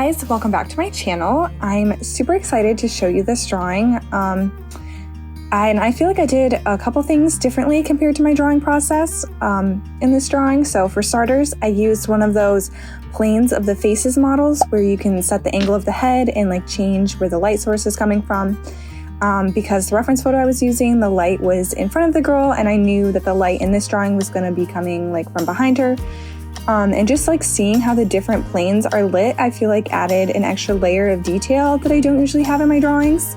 guys, welcome back to my channel. I'm super excited to show you this drawing. And I feel like I did a couple things differently compared to my drawing process in this drawing. So for starters, I used one of those planes of the faces models where you can set the angle of the head and like change where the light source is coming from. Because the reference photo I was using, the light was in front of the girl, and I knew that the light in this drawing was going to be coming like from behind her. And just like seeing how the different planes are lit, I feel like added an extra layer of detail that I don't usually have in my drawings.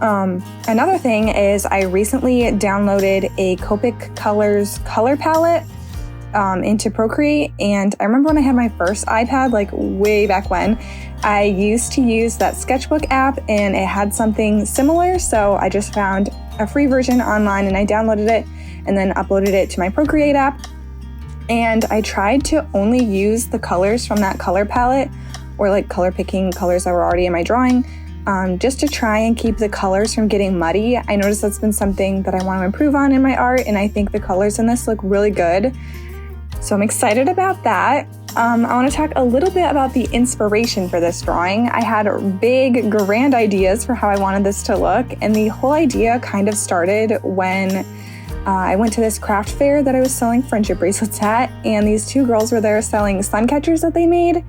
Another thing is I recently downloaded a Copic Colors color palette into Procreate, and I remember when I had my first iPad, like way back when, I used to use that sketchbook app and it had something similar, so I just found a free version online and I downloaded it and then uploaded it to my Procreate app. And I tried to only use the colors from that color palette, or like color picking colors that were already in my drawing, just to try and keep the colors from getting muddy. I noticed that's been something that I want to improve on in my art, and I think the colors in this look really good. So I'm excited about that. I want to talk a little bit about the inspiration for this drawing. I had big, grand ideas for how I wanted this to look, and the whole idea kind of started when I went to this craft fair that I was selling friendship bracelets at, and these two girls were there selling sun catchers that they made,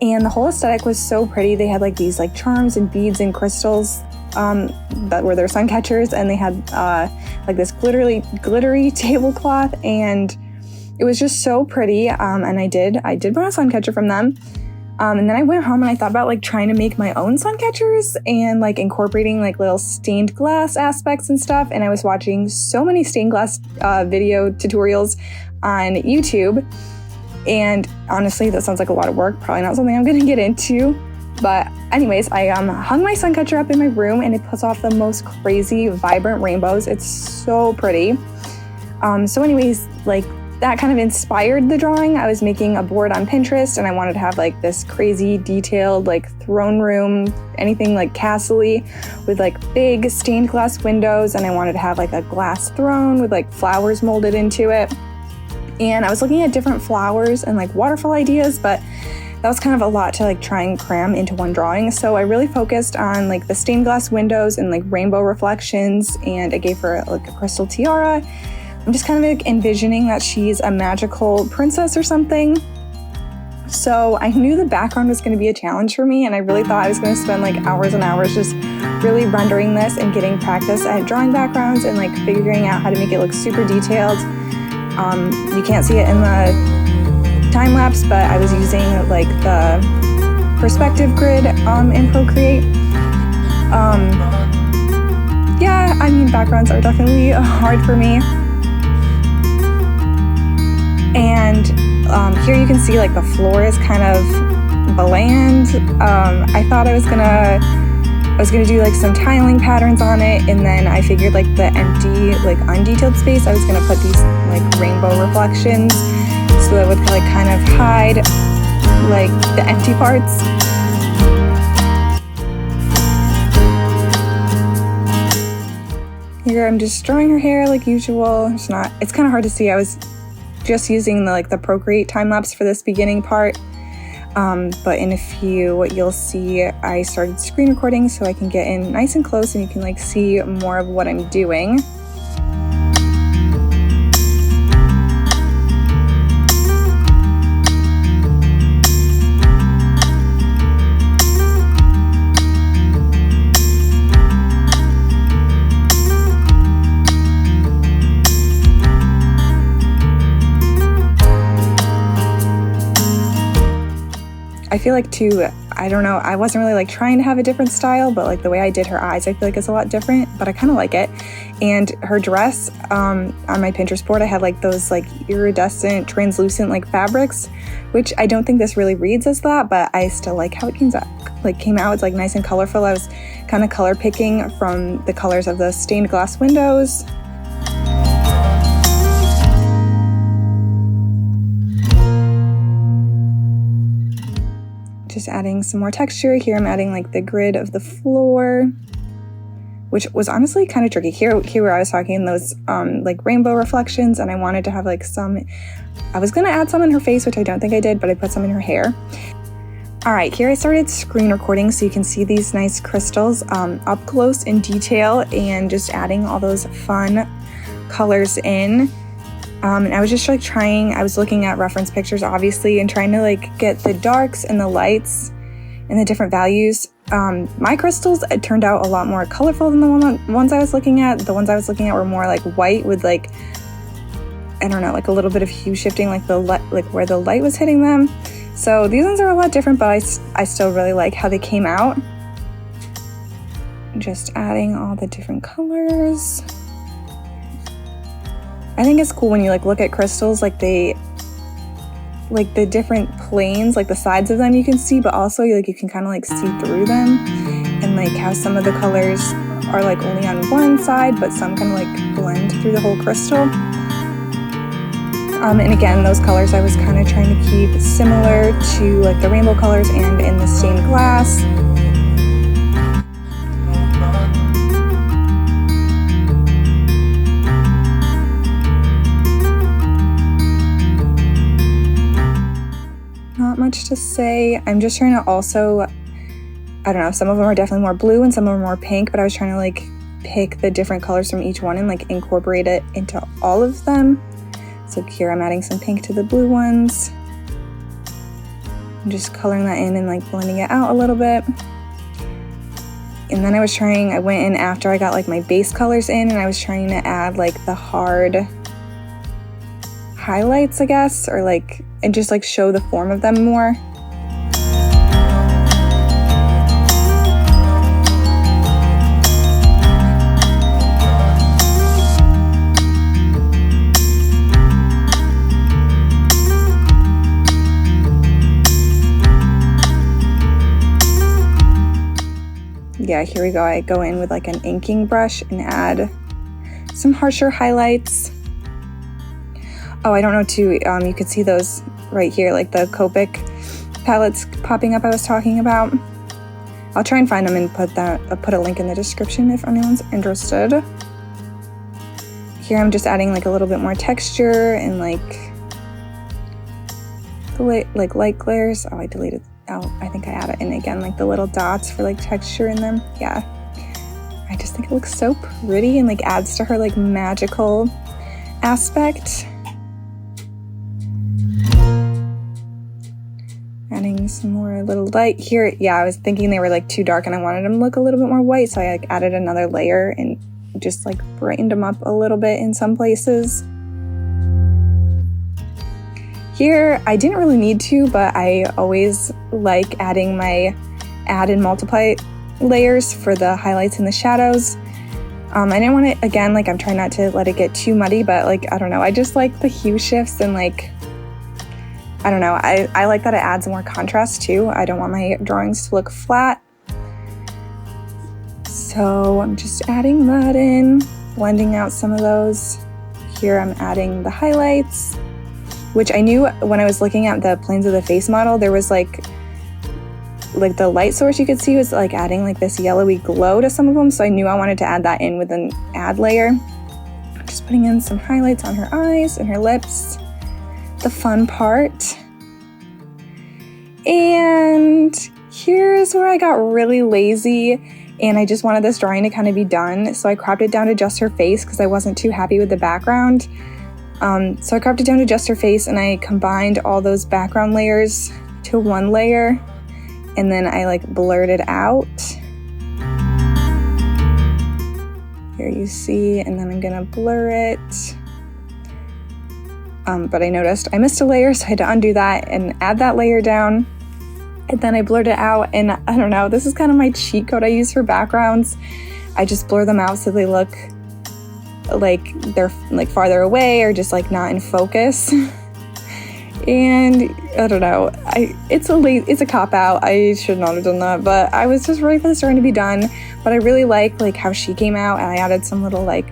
and the whole aesthetic was so pretty. They had like these like charms and beads and crystals that were their sun catchers, and they had like this glittery tablecloth, and it was just so pretty. And I did buy a sun catcher from them. And then I went home and I thought about like trying to make my own sun catchers and like incorporating like little stained glass aspects and stuff. And I was watching so many stained glass video tutorials on YouTube. And honestly, that sounds like a lot of work. Probably not something I'm gonna get into. But anyways, I hung my sun catcher up in my room, and it puts off the most crazy, vibrant rainbows. It's so pretty. So anyways, like that kind of inspired the drawing. I was making a board on Pinterest, and I wanted to have like this crazy detailed like throne room, anything like castle-y, with like big stained glass windows, and I wanted to have like a glass throne with like flowers molded into it. And I was looking at different flowers and like waterfall ideas, but that was kind of a lot to like try and cram into one drawing. So I really focused on like the stained glass windows and like rainbow reflections, and I gave her like a crystal tiara. I'm just kind of like envisioning that she's a magical princess or something. So I knew the background was going to be a challenge for me, and I really thought I was going to spend like hours and hours just really rendering this and getting practice at drawing backgrounds and like figuring out how to make it look super detailed. You can't see it in the time lapse, but I was using like the perspective grid in Procreate. Yeah, I mean, backgrounds are definitely hard for me. And here you can see like the floor is kind of bland. I thought I was gonna do like some tiling patterns on it, and then I figured like the empty, like undetailed space, I was gonna put these like rainbow reflections so that would like kind of hide like the empty parts. Here I'm just drawing her hair like usual. It's kind of hard to see. I was just using the Procreate time-lapse for this beginning part, but in a few you'll see I started screen recording so I can get in nice and close and you can like see more of what I'm doing. I feel like too, I don't know, I wasn't really like trying to have a different style, but like the way I did her eyes, I feel like it's a lot different, but I kind of like it. And her dress, on my Pinterest board, I had like those like iridescent, translucent like fabrics, which I don't think this really reads as that, but I still like how it came out. It's like nice and colorful. I was kind of color picking from the colors of the stained glass windows. Just adding some more texture. Here I'm adding like the grid of the floor, which was honestly kind of tricky. Here where I was talking those like rainbow reflections, and I wanted to have like some, I was gonna add some in her face, which I don't think I did, but I put some in her hair. All right, here I started screen recording so you can see these nice crystals up close in detail and just adding all those fun colors in. And I was just like I was looking at reference pictures obviously and trying to like get the darks and the lights and the different values. My crystals turned out a lot more colorful than the ones I was looking at. The ones I was looking at were more like white with like, I don't know, like a little bit of hue shifting, like where the light was hitting them. So these ones are a lot different, but I still really like how they came out. Just adding all the different colors. I think it's cool when you like look at crystals, like the different planes, like the sides of them you can see, but also like you can kind of like see through them, and like how some of the colors are like only on one side, but some kind of like blend through the whole crystal. And again, those colors I was kind of trying to keep similar to like the rainbow colors and in the stained glass. Not much to say. I'm just trying to also, I don't know, some of them are definitely more blue and some of them are more pink, but I was trying to like pick the different colors from each one and like incorporate it into all of them. So here I'm adding some pink to the blue ones. I'm just coloring that in and like blending it out a little bit. And then I went in after I got like my base colors in, and I was trying to add like the hard highlights, I guess, or like, and just like show the form of them more. Yeah, here we go. I go in with like an inking brush and add some harsher highlights. Oh, I don't know too, you could see those right here, like the Copic palettes popping up I was talking about. I'll try and find them and put a link in the description if anyone's interested. Here I'm just adding like a little bit more texture and like the light glares. Oh, I deleted. Oh, I think I added in again, like the little dots for like texture in them. Yeah, I just think it looks so pretty and like adds to her like magical aspect. Adding some more little light here. Yeah, I was thinking they were like too dark and I wanted them to look a little bit more white, so I like added another layer and just like brightened them up a little bit in some places. Here, I didn't really need to, but I always like adding my add and multiply layers for the highlights and the shadows. I didn't want it, again, like I'm trying not to let it get too muddy, but like, I don't know, I just like the hue shifts and like, I don't know, I like that it adds more contrast too. I don't want my drawings to look flat. So I'm just adding that in, blending out some of those. Here I'm adding the highlights, which I knew when I was looking at the planes of the face model, there was like the light source you could see was like adding like this yellowy glow to some of them. So I knew I wanted to add that in with an add layer. I'm just putting in some highlights on her eyes and her lips, the fun part. And here's where I got really lazy and I just wanted this drawing to kind of be done. So I cropped it down to just her face because I wasn't too happy with the background. So I cropped it down to just her face and I combined all those background layers to one layer and then I like blurred it out. Here you see, and then I'm gonna blur it. But I noticed I missed a layer, so I had to undo that and add that layer down. And then I blurred it out, and I don't know, this is kind of my cheat code I use for backgrounds. I just blur them out so they look like they're like farther away or just like not in focus. And I don't know, it's a cop-out. I should not have done that, but I was just ready for this drawing to be done. But I really like how she came out, and I added some little like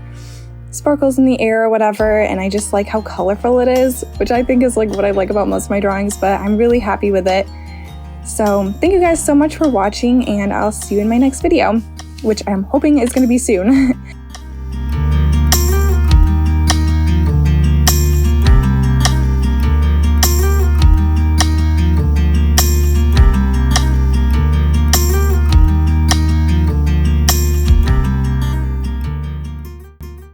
sparkles in the air or whatever, and I just like how colorful it is, which I think is like what I like about most of my drawings, but I'm really happy with it. So thank you guys so much for watching, and I'll see you in my next video, which I'm hoping is going to be soon.